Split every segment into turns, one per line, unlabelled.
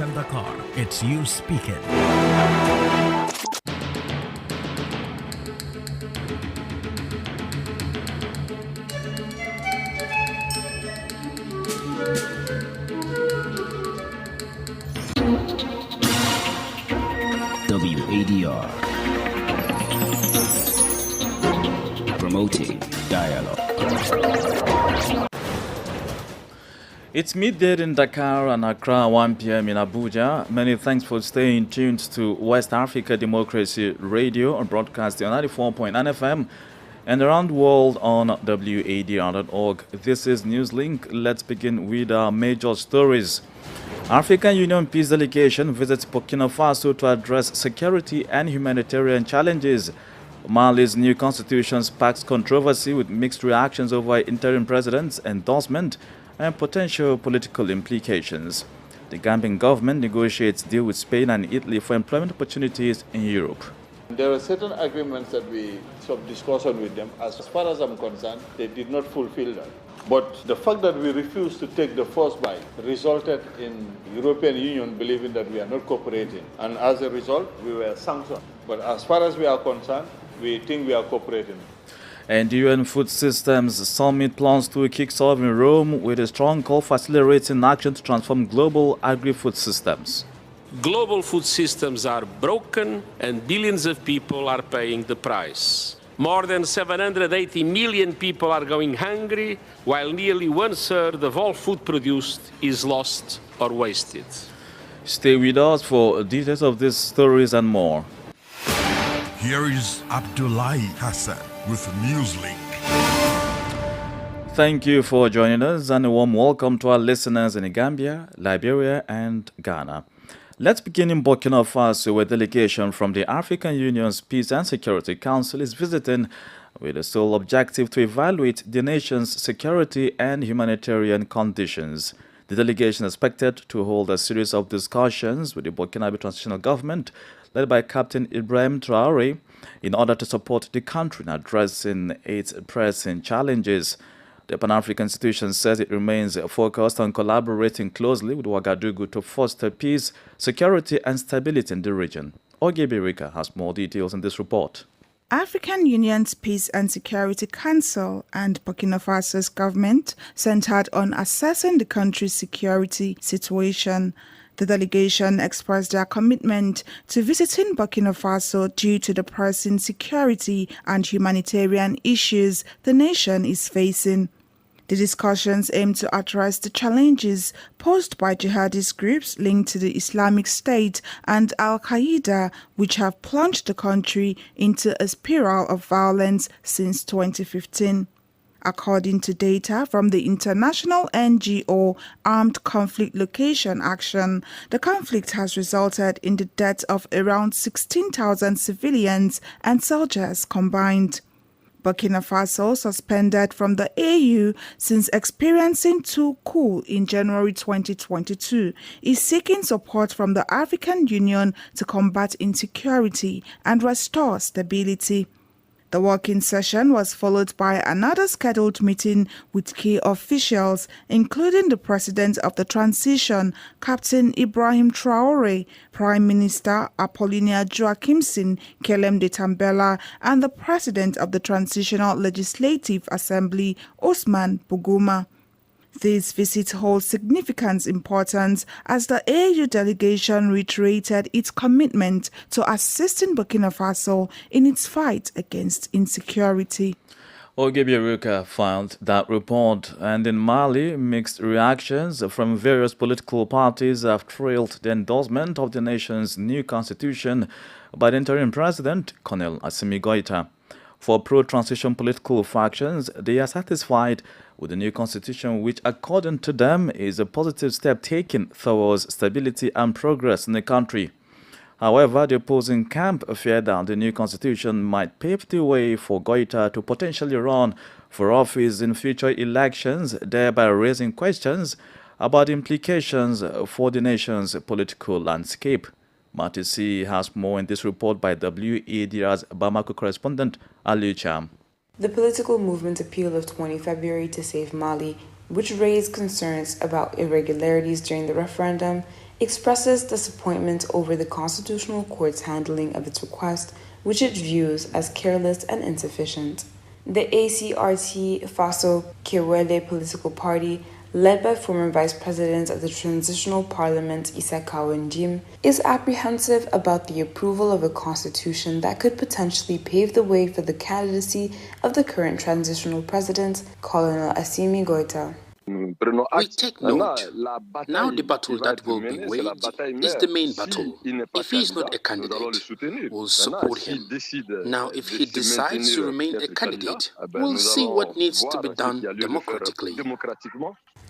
and Dakar. It's you speaking.
WADR, promoting dialogue.
It's midday in Dakar and Accra, 1 p.m. in Abuja. Many thanks for staying tuned to West Africa Democracy Radio on broadcasting on 94.9 FM and around the world on WADR.org. This is NEWSLINK. Let's begin with our major stories. African Union Peace Delegation visits Burkina Faso to address security and humanitarian challenges. Mali's new constitution sparks controversy with mixed reactions over interim president's endorsement and potential political implications. The Gambian government negotiates deal with Spain and Italy for employment opportunities in Europe.
There were certain agreements that we discussed with them. As far as I'm concerned, they did not fulfill that. But the fact that we refused to take the first bite resulted in the European Union believing that we are not cooperating. And as a result, we were sanctioned. But as far as we are concerned, we think we are cooperating.
And the UN Food Systems Summit plans to kick off in Rome with a strong call for accelerating action to transform global agri-food systems.
Global food systems are broken and billions of people are paying the price. More than 780 million people are going hungry, while nearly 1/3 of all food produced is lost or wasted.
Stay with us for details of these stories and more.
Here is Abdullahi Hassan with NEWSLINK.
Thank you for joining us and a warm welcome to our listeners in Gambia, Liberia and Ghana. Let's begin in Burkina Faso, where a delegation from the African Union's Peace and Security Council is visiting with the sole objective to evaluate the nation's security and humanitarian conditions. The delegation is expected to hold a series of discussions with the Burkinabe transitional government led by Captain Ibrahim Traoré in order to support the country in addressing its pressing challenges. The Pan-African institution says it remains focused on collaborating closely with Ouagadougou to foster peace, security and stability in the region. Ogebirika has more details in this report.
African Union's Peace and Security Council and Burkina Faso's government centered on assessing the country's security situation. The delegation expressed their commitment to visiting Burkina Faso due to the pressing security and humanitarian issues the nation is facing. The discussions aim to address the challenges posed by jihadist groups linked to the Islamic State and Al-Qaeda, which have plunged the country into a spiral of violence since 2015. According to data from the international NGO Armed Conflict Location Action, the conflict has resulted in the death of around 16,000 civilians and soldiers combined. Burkina Faso, suspended from the AU since experiencing two coups in January 2022, is seeking support from the African Union to combat insecurity and restore stability. The working session was followed by another scheduled meeting with key officials, including the President of the Transition, Captain Ibrahim Traoré, Prime Minister Apollinia Joachimson Kelem de Tambela, and the President of the Transitional Legislative Assembly, Osman Buguma. This visit holds significant importance as the AU delegation reiterated its commitment to assisting Burkina Faso in its fight against insecurity.
Ogebirika filed that report, and in Mali, mixed reactions from various political parties have trailed the endorsement of the nation's new constitution by the interim president, Colonel Assimi Goïta. For pro-transition political factions, they are satisfied with the new constitution, which, according to them, is a positive step taken towards stability and progress in the country. However, the opposing camp fear that the new constitution might pave the way for Goïta to potentially run for office in future elections, thereby raising questions about the implications for the nation's political landscape. Matisi has more in this report by WADR's Bamako correspondent Ali Cham.
The political movement appeal of 20 February to save Mali, which raised concerns about irregularities during the referendum, expresses disappointment over the Constitutional Court's handling of its request, which it views as careless and insufficient. The ACRT Faso Kewele political party, led by former Vice President of the Transitional Parliament Issa Kawenjim, is apprehensive about the approval of a constitution that could potentially pave the way for the candidacy of the current transitional president, Colonel Assimi Goïta.
We take note. Now the battle that will be waged is the main battle. If he is not a candidate, we'll support him. Now, if he decides to remain a candidate, we'll see what needs to be done democratically.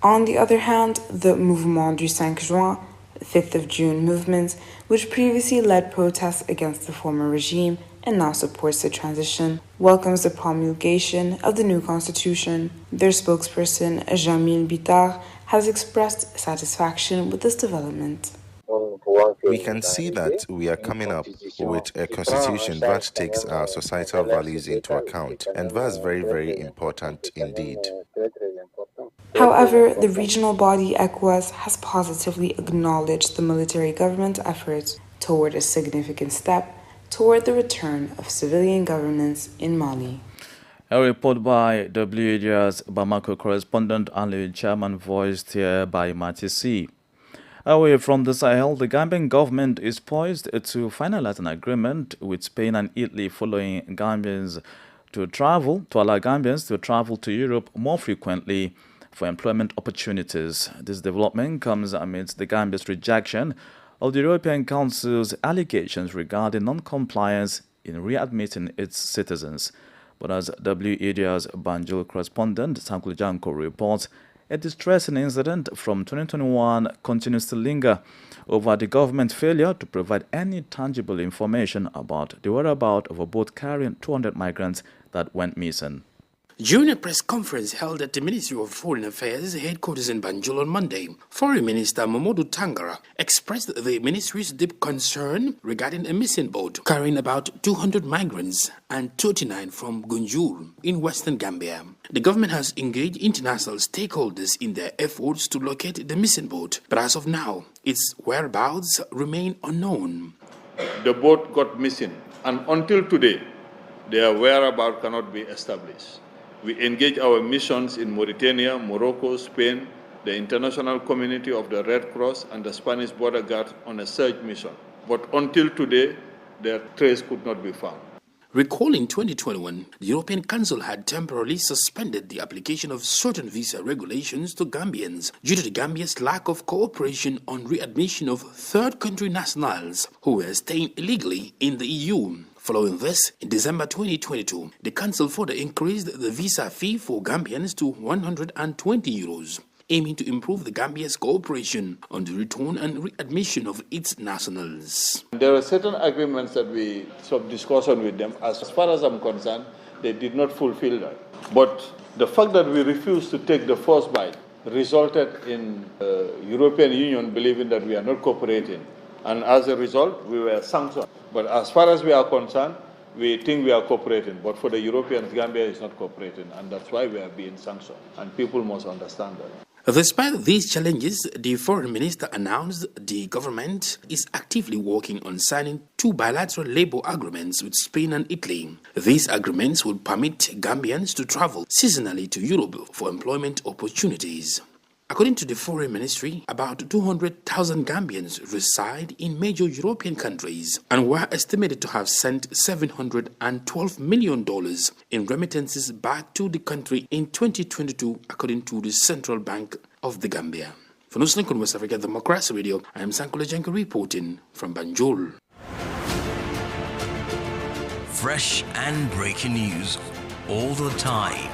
On the other hand, the Mouvement du 5 Juin, 5th of June movement, which previously led protests against the former regime and now supports the transition, welcomes the promulgation of the new constitution. Their spokesperson, Jamil Bitar, has expressed satisfaction with this development.
We can see that we are coming up with a constitution that takes our societal values into account, and that's very, very important indeed.
However, the regional body ECOWAS has positively acknowledged the military government's efforts toward a significant step toward the return of civilian governance in Mali.
A report by WADR's Bamako correspondent Ali Chairman, voiced here by Matisi. Away from the Sahel, the Gambian government is poised to finalize an agreement with Spain and Italy following Gambians to allow Gambians to travel to Europe more frequently for employment opportunities. This development comes amidst the Gambia's rejection of the European Council's allegations regarding non-compliance in readmitting its citizens. But as WADR's Banjul correspondent Sankul Janko reports, a distressing incident from 2021 continues to linger over the government's failure to provide any tangible information about the whereabouts of a boat carrying 200 migrants that went missing.
During a press conference held at the Ministry of Foreign Affairs headquarters in Banjul on Monday, Foreign Minister Mamadou Tangara expressed the ministry's deep concern regarding a missing boat carrying about 200 migrants and 39 from Gunjur in western Gambia. The government has engaged international stakeholders in their efforts to locate the missing boat, but as of now, its whereabouts remain unknown.
The boat got missing, and until today, their whereabouts cannot be established. We engage our missions in Mauritania, Morocco, Spain, the international community of the Red Cross and the Spanish border guard on a search mission. But until today, their trace could not be found.
Recall in 2021, the European Council had temporarily suspended the application of certain visa regulations to Gambians due to the Gambia's lack of cooperation on readmission of third country nationals who were staying illegally in the EU. Following this, in December 2022, the Council further increased the visa fee for Gambians to €120, aiming to improve the Gambia's cooperation on the return and readmission of its nationals.
There are certain agreements that we discussed with them. As far as I'm concerned, they did not fulfill that. But the fact that we refused to take the first bite resulted in the European Union believing that we are not cooperating. And as a result, we were sanctioned. But as far as we are concerned, we think we are cooperating. But for the Europeans, Gambia is not cooperating. And that's why we are being sanctioned. And people must understand that.
Despite these challenges, the foreign minister announced the government is actively working on signing 2 bilateral labor agreements with Spain and Italy. These agreements will permit Gambians to travel seasonally to Europe for employment opportunities. According to the Foreign Ministry, about 200,000 Gambians reside in major European countries and were estimated to have sent $712 million in remittances back to the country in 2022, according to the Central Bank of the Gambia. For NEWSLINK on West Africa Democracy Radio, I am Sankula Janko reporting from Banjul.
Fresh and breaking news all the time.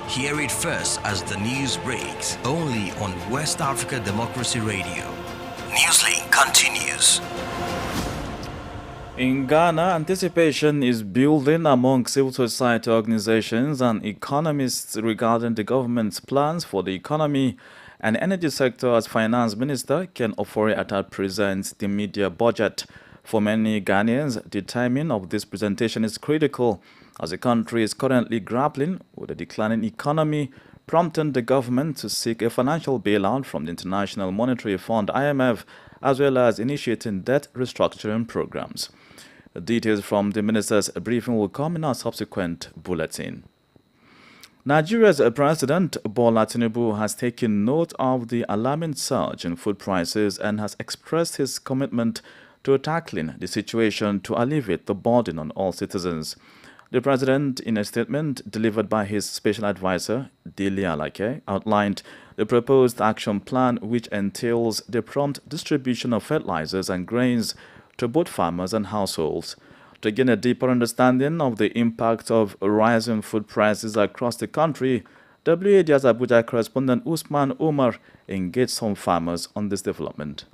Hear it first as the news breaks, only on West Africa Democracy Radio. NEWSLINK continues.
In Ghana, anticipation is building among civil society organizations and economists regarding the government's plans for the economy and energy sector as Finance Minister Ken Ofori-Atta presents the media budget. For many Ghanaians, the timing of this presentation is critical, as the country is currently grappling with a declining economy, prompting the government to seek a financial bailout from the International Monetary Fund (IMF) as well as initiating debt restructuring programs. Details from the minister's briefing will come in our subsequent bulletin. Nigeria's President Bola Tinubu has taken note of the alarming surge in food prices and has expressed his commitment to tackling the situation to alleviate the burden on all citizens. The president, in a statement delivered by his special advisor, Dele Alake, outlined the proposed action plan, which entails the prompt distribution of fertilizers and grains to both farmers and households. To gain a deeper understanding of the impact of rising food prices across the country, WAD's Abuja correspondent Usman Umar engaged some farmers on this development.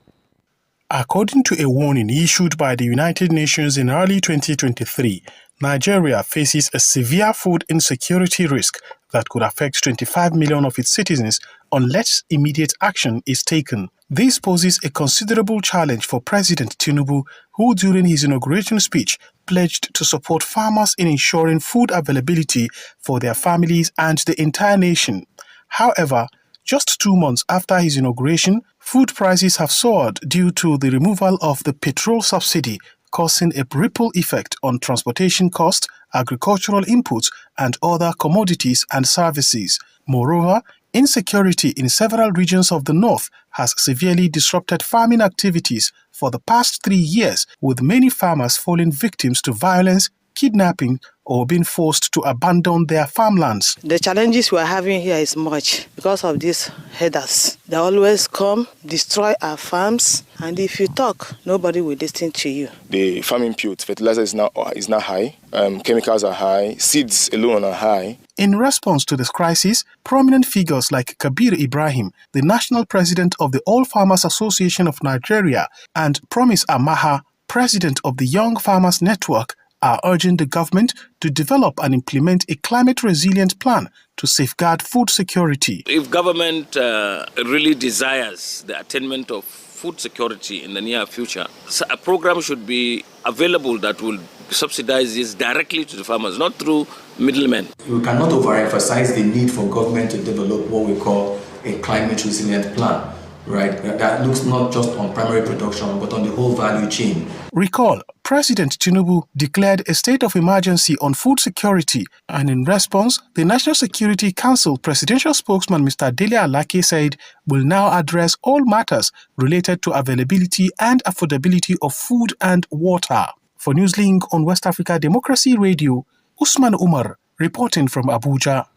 According to a warning issued by the United Nations in early 2023, Nigeria faces a severe food insecurity risk that could affect 25 million of its citizens unless immediate action is taken. This poses a considerable challenge for President Tinubu, who during his inauguration speech pledged to support farmers in ensuring food availability for their families and the entire nation. However, just 2 months after his inauguration, food prices have soared due to the removal of the petrol subsidy, causing a ripple effect on transportation costs, agricultural inputs, and other commodities and services. Moreover, insecurity in several regions of the north has severely disrupted farming activities for the past 3 years, with many farmers falling victims to violence, kidnapping, or being forced to abandon their farmlands.
The challenges we are having here is much because of these headers. They always come, destroy our farms, and if you talk, nobody will listen to you.
The farm input, fertilizer is now high, chemicals are high, seeds alone are high.
In response to this crisis, prominent figures like Kabir Ibrahim, the national president of the All Farmers Association of Nigeria, and Promise Amaha, president of the Young Farmers Network, are urging the government to develop and implement a climate-resilient plan to safeguard food security.
If government really desires the attainment of food security in the near future, a program should be available that will subsidize this directly to the farmers, not through middlemen.
We cannot overemphasize the need for government to develop what we call a climate-resilient plan. Right, that looks not just on primary production, but on the whole value chain.
Recall, President Tinubu declared a state of emergency on food security, and in response, the National Security Council presidential spokesman Mr. Dele Alake said will now address all matters related to availability and affordability of food and water. For NEWSLINK on West Africa Democracy Radio, Usman Umar reporting from Abuja.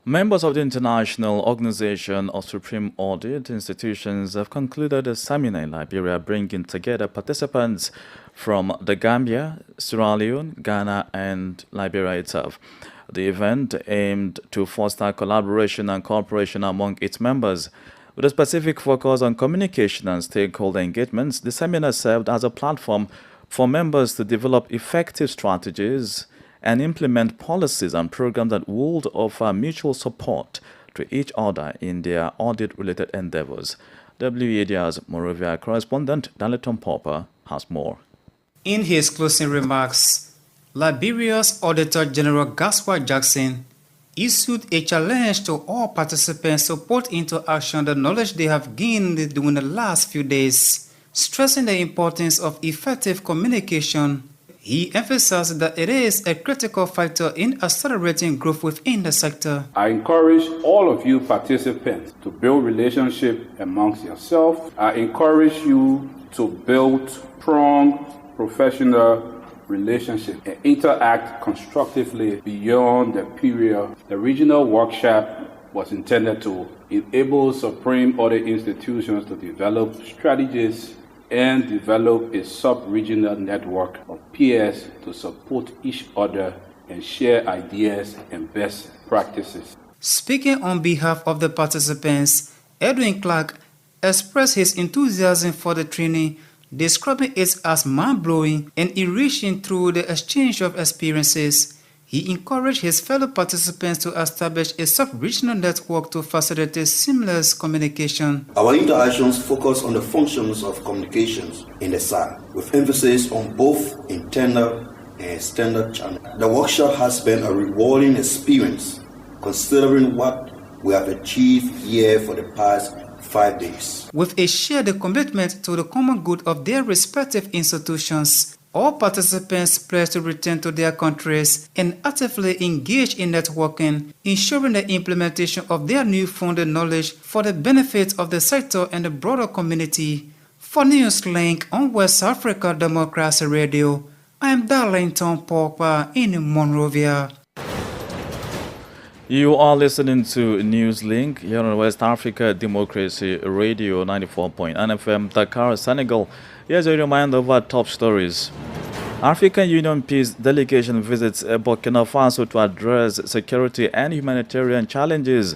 Members of the International Organization of Supreme Audit Institutions have concluded a seminar in Liberia bringing together participants from the Gambia, Sierra Leone, Ghana, and Liberia itself. The event aimed to foster collaboration and cooperation among its members. With a specific focus on communication and stakeholder engagements, the seminar served as a platform for members to develop effective strategies and implement policies and programs that would offer mutual support to each other in their audit-related endeavors. WAD's Moravia correspondent Daleton Popper has more.
In his closing remarks, Liberia's Auditor General Gaspar Jackson issued a challenge to all participants to put into action the knowledge they have gained during the last few days, stressing the importance of effective communication. He emphasized that it is a critical factor in accelerating growth within the sector.
I encourage all of you participants to build relationships amongst yourselves. I encourage you to build strong professional relationships and interact constructively beyond the period. The regional workshop was intended to enable supreme audit institutions to develop strategies and develop a sub-regional network of peers to support each other and share ideas and best practices.
Speaking on behalf of the participants, Edwin Clark expressed his enthusiasm for the training, describing it as mind-blowing and enriching through the exchange of experiences. He encouraged his fellow participants to establish a sub-regional network to facilitate seamless communication.
Our interactions focus on the functions of communications in the SAR, with emphasis on both internal and external channels. The workshop has been a rewarding experience, considering what we have achieved here for the past 5 days.
With a shared commitment to the common good of their respective institutions, all participants pledge to return to their countries and actively engage in networking, ensuring the implementation of their newfound knowledge for the benefit of the sector and the broader community. For NewsLink on West Africa Democracy Radio, I am Darlington Pogba in Monrovia.
You are listening to NewsLink here on West Africa Democracy Radio 94.9 FM, Dakar, Senegal. Here's a reminder of our top stories. African Union Peace Delegation visits Burkina Faso to address security and humanitarian challenges.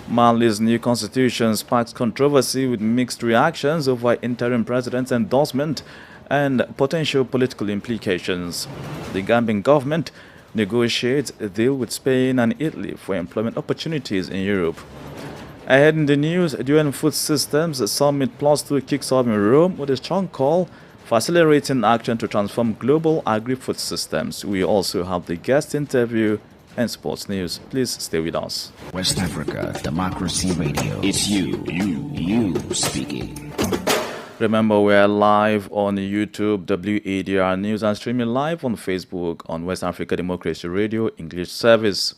Mali's new constitution sparks controversy with mixed reactions over interim president's endorsement and potential political implications. The Gambian government negotiates a deal with Spain and Italy for employment opportunities in Europe. Ahead in the news, the UN Food Systems Summit +2 kicks off in Rome with a strong call for accelerating action to transform global agri-food systems. We also have the guest interview and sports news. Please stay with us.
West Africa Democracy Radio. It's you speaking.
Remember, we are live on YouTube, WADR News, and streaming live on Facebook on West Africa Democracy Radio English Service.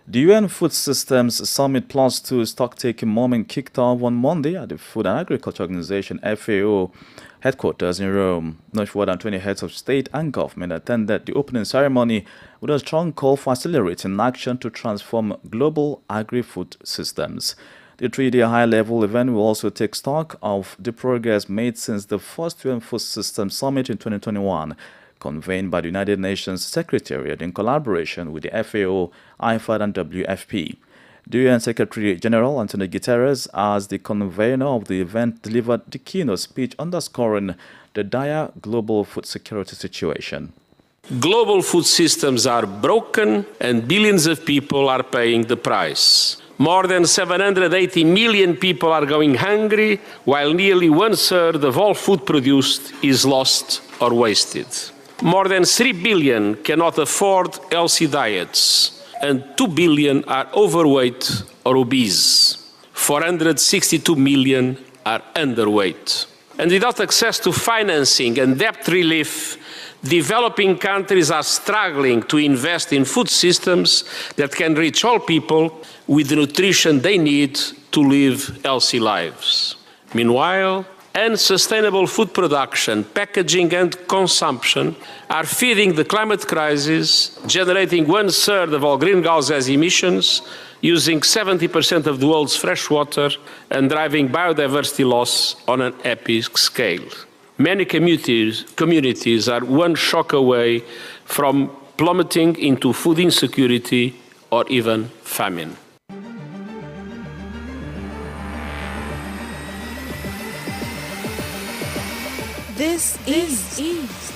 The UN Food Systems Summit +2 stock-taking moment kicked off on Monday at the Food and Agriculture Organization FAO headquarters in Rome. Not more than 20 heads of state and government attended the opening ceremony with a strong call for accelerating action to transform global agri-food systems. The 3-day high-level event will also take stock of the progress made since the first UN Food Systems Summit in 2021, convened by the United Nations Secretariat in collaboration with the FAO, IFAD, and WFP. The UN Secretary General Antonio Guterres, as the convener of the event, delivered the keynote speech underscoring the dire global food security situation.
Global food systems are broken and billions of people are paying the price. More than 780 million people are going hungry, while nearly 1/3 of all food produced is lost or wasted. More than 3 billion cannot afford healthy diets, and 2 billion are overweight or obese. 462 million are underweight. And without access to financing and debt relief, developing countries are struggling to invest in food systems that can reach all people with the nutrition they need to live healthy lives. Meanwhile, unsustainable food production, packaging and consumption are feeding the climate crisis, generating 1/3 of all greenhouse gas emissions, using 70% of the world's fresh water, and driving biodiversity loss on an epic scale. Many communities are one shock away from plummeting into food insecurity or even famine.
This is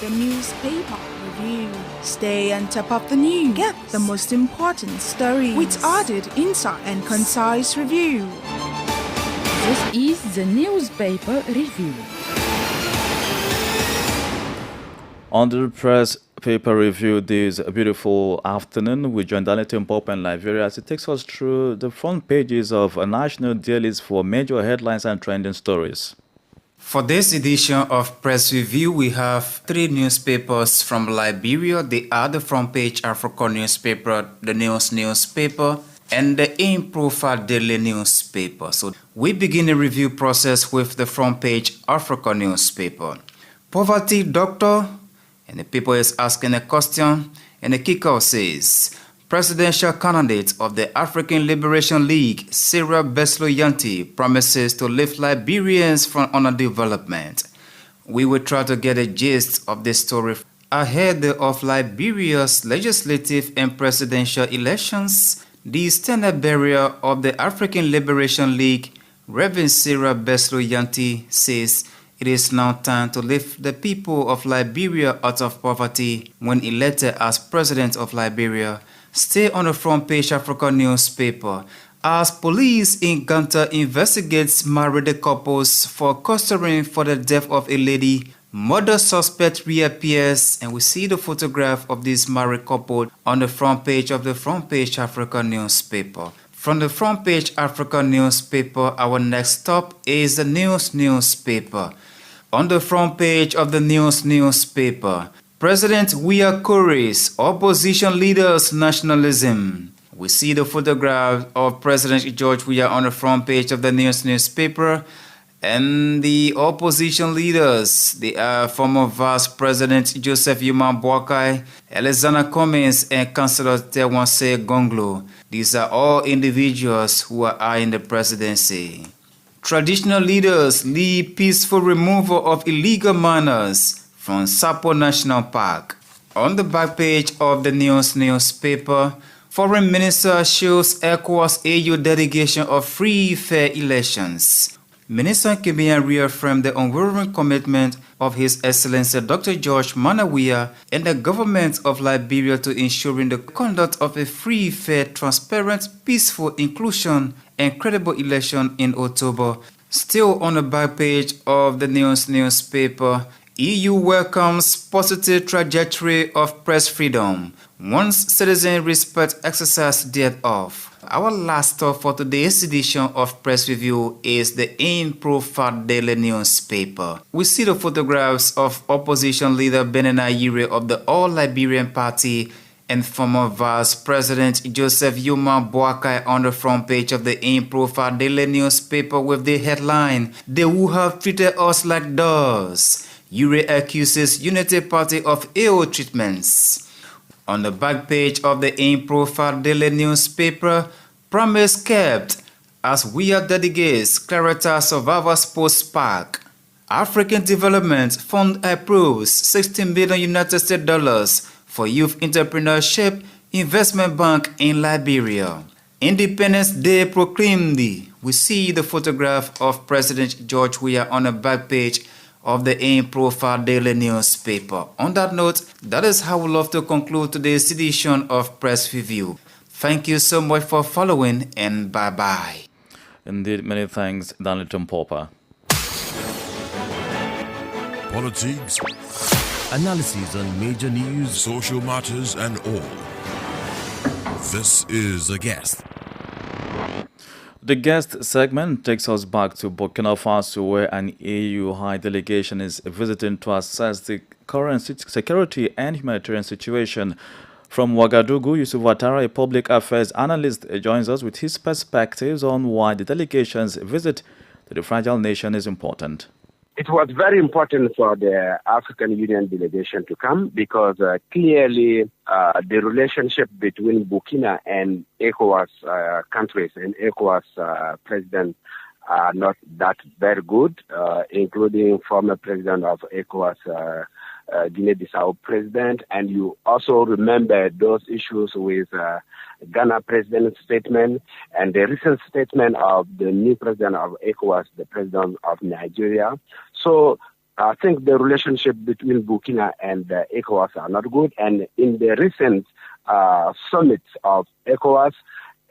the newspaper review. Stay on top of the news. Get the most important stories with added insight and concise review.
This is the newspaper review.
On the press paper review this beautiful afternoon, we join Darlington Pogba in Liberia as it takes us through the front pages of national dailies for major headlines and trending stories.
For this edition of Press Review, we have 3 newspapers from Liberia. They are the front page Africa newspaper, the News newspaper, and the In Profile Daily newspaper. So we begin the review process with the front page Africa newspaper. Poverty doctor, and the people is asking a question, and the kicker says, presidential candidate of the African Liberation League, Sarah Beslo-Yanti, promises to lift Liberians from underdevelopment. We will try to get a gist of this story ahead of Liberia's legislative and presidential elections. The standard bearer of the African Liberation League, Reverend Sarah Beslo-Yanti, says it is now time to lift the people of Liberia out of poverty when elected as president of Liberia. Stay on the front page Africa newspaper as police in Ghana investigates married couples for custody for the death of a lady. Murder suspect reappears, and we see the photograph of this married couple on the front page of the front page Africa newspaper. From the front page Africa newspaper, our next stop is the newspaper. On the front page of the newspaper, President Weah queries opposition leaders' nationalism. We see the photograph of President George Weah on the front page of the newspaper, and the opposition leaders, they are former Vice President Joseph Yuma Boakai, Alexander Cummings, and Councillor Terwanse Gonglo. These are all individuals who are in the presidency. Traditional leaders lead peaceful removal of illegal miners from Sapo National Park. On the back page of the newspaper, Foreign Minister shows ECOWAS AU delegation of free, fair elections. Minister Kibian reaffirmed the unwavering commitment of His Excellency Dr. George Weah and the government of Liberia to ensuring the conduct of a free, fair, transparent, peaceful, inclusion, and credible election in October. Still on the back page of the newspaper, EU welcomes positive trajectory of press freedom once citizens respect exercise thereof. Our last stop for today's edition of Press Review is the In Profile Daily newspaper. We see the photographs of opposition leader Benena Yire of the All Liberian Party and former Vice President Joseph Yuma Boakai on the front page of the In Profile Daily newspaper with the headline, "They who have treated us like dogs." Yire accuses Unity Party of ill treatments. On the back page of the In Profile Daily newspaper, promise kept as Weah delegates Clarita Survivors Post Park. African Development Fund approves $16 billion United States dollars for youth entrepreneurship investment bank in Liberia. Independence Day proclaimed. We see the photograph of President George Weah on the back page of the In Profile Daily newspaper. On that note, that is how we love to conclude today's edition of Press Review. Thank you so much for following, and bye-bye.
Indeed, many thanks, Danliton Popper.
Politics,
Analysis on major news,
social matters, and all. This is a guest.
The guest segment takes us back to Burkina Faso, where an AU high delegation is visiting to assess the current security and humanitarian situation. From Ouagadougou, Yusuf Ouattara, a public affairs analyst, joins us with his perspectives on why the delegation's visit to the fragile nation is important.
It was very important for the African Union delegation to come because clearly the relationship between Burkina and ECOWAS countries and ECOWAS president are not that very good, including former president of ECOWAS, Guinea-Bissau president. And you also remember those issues with Ghana president's statement and the recent statement of the new president of ECOWAS, the president of Nigeria. So I think the relationship between Burkina and ECOWAS are not good. And in the recent summits of ECOWAS,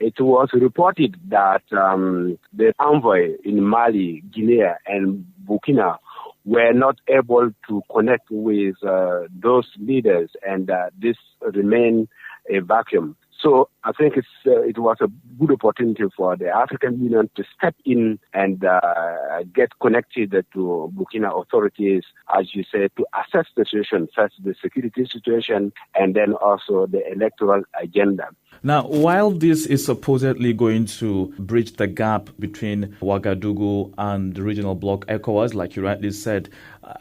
it was reported that the envoy in Mali, Guinea, and Burkina were not able to connect with those leaders, and this remained a vacuum. So I think it was a good opportunity for the African Union to step in and get connected to Burkina authorities, as you said, to assess the situation, first the security situation, and then also the electoral agenda.
Now, while this is supposedly going to bridge the gap between Ouagadougou and the regional bloc ECOWAS, like you rightly said,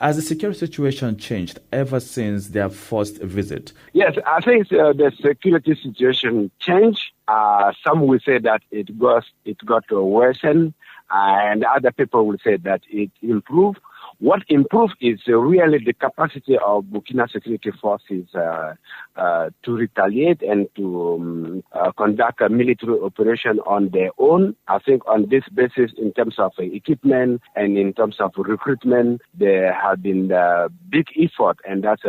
has the security situation changed ever since their first visit?
Yes, I think the security situation changed. Some will say that it got worsened, and other people will say that it improved. What improved is really the capacity of Burkina security forces to retaliate and to conduct a military operation on their own. I think on this basis, in terms of equipment and in terms of recruitment, there have been big effort, and that's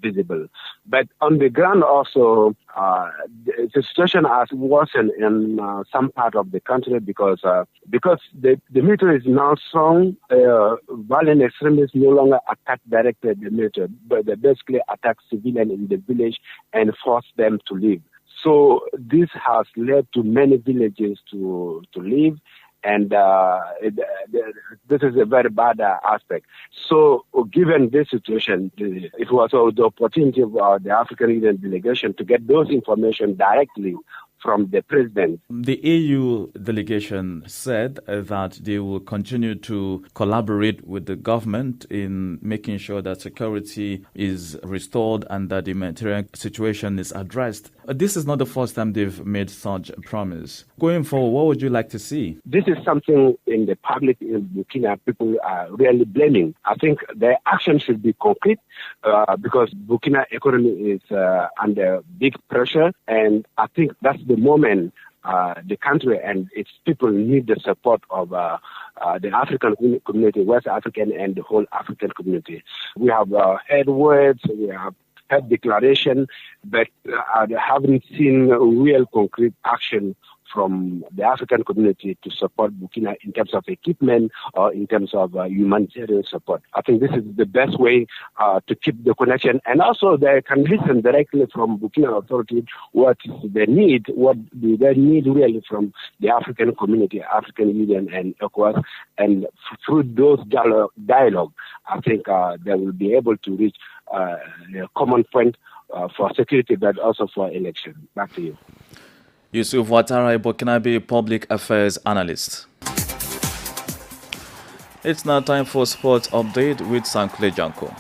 visible. But on the ground also, the situation has worsened in some part of the country because the military is now strong. Violent extremists no longer attack directly the military, but they basically attack civilians in the village and force them to leave. So this has led to many villages to leave. And this is a very bad aspect. So given this situation, it was the opportunity of the African Union delegation to get those information directly from the president.
The EU delegation said that they will continue to collaborate with the government in making sure that security is restored and that the humanitarian situation is addressed. This is not the first time they've made such a promise. Going forward, what would you like to see?
This is something in the public in Burkina people are really blaming. I think their action should be concrete because Burkina economy is under big pressure, and I think that's the moment the country and its people need the support of the African community, West African and the whole African community. We have heard words, we have heard declaration, but I haven't seen real concrete action from the African community to support Burkina in terms of equipment or in terms of humanitarian support. I think this is the best way to keep the connection. And also they can listen directly from Burkina authority what they need, what do they need really from the African community, African Union and ECOWAS. And through those dialogue, I think they will be able to reach a common point for security, but also for election. Back to you.
Yusuf Wadr, Burkinabe public affairs analyst. It's now time for sports update with Sankle Janko.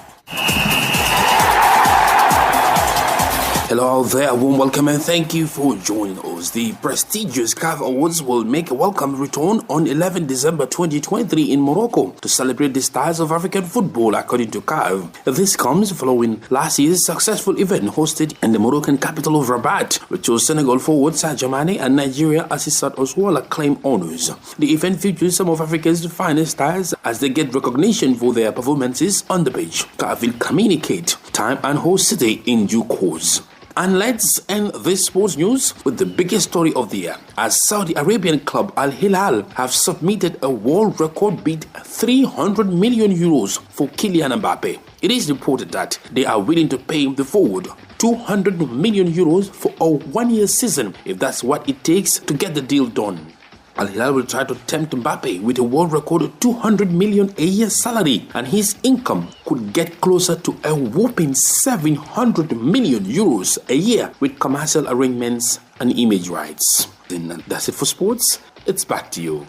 Hello out there, a warm welcome and thank you for joining us. The prestigious CAF Awards will make a welcome return on 11 December 2023 in Morocco to celebrate the stars of African football, according to CAF. This comes following last year's successful event hosted in the Moroccan capital of Rabat, which saw Senegal forward Sadio Mane and Nigeria Asisat Oswala claim honors. The event features some of Africa's finest stars as they get recognition for their performances on the pitch. CAF will communicate time and host city in due course. And let's end this sports news with the biggest story of the year, as Saudi Arabian club Al Hilal have submitted a world record bid 300 million euros for Kylian Mbappe. It is reported that they are willing to pay the forward 200 million euros for a one-year season if that's what it takes to get the deal done. Al Hilal will try to tempt Mbappe with a world record of 200 million a year salary, and his income could get closer to a whopping 700 million euros a year with commercial arrangements and image rights. Then that's it for sports. It's back to you.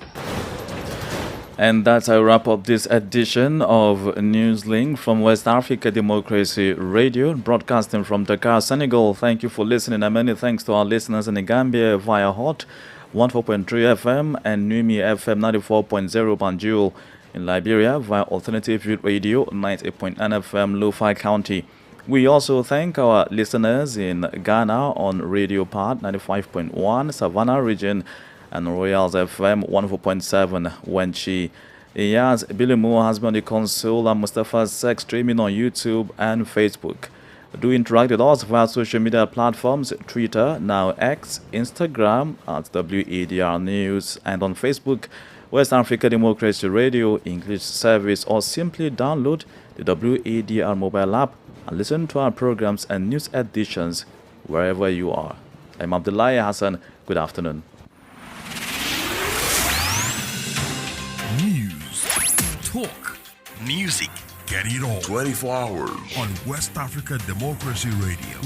And that's how I wrap up this edition of NewsLink from West Africa Democracy Radio, broadcasting from Dakar, Senegal. Thank you for listening, and many thanks to our listeners in the Gambia via Hot 104.3 FM and Numi FM 94.0 Banjul, in Liberia via Alternative Youth Radio 98.9 FM Lufi County. We also thank our listeners in Ghana on Radio Part 95.1 Savannah region and Royals FM 104.7 Wenchi. Iyaz Bilimu has been on the console, and Mustafa Sek streaming on YouTube and Facebook. Do interact with us via social media platforms, Twitter, now X, Instagram at WADR News, and on Facebook, West Africa Democracy Radio English Service, or simply download the WADR mobile app and listen to our programs and news editions wherever you are. I'm Abdullahi Hassan. Good afternoon.
News, talk, music. Get it all 24 hours on West Africa Democracy Radio.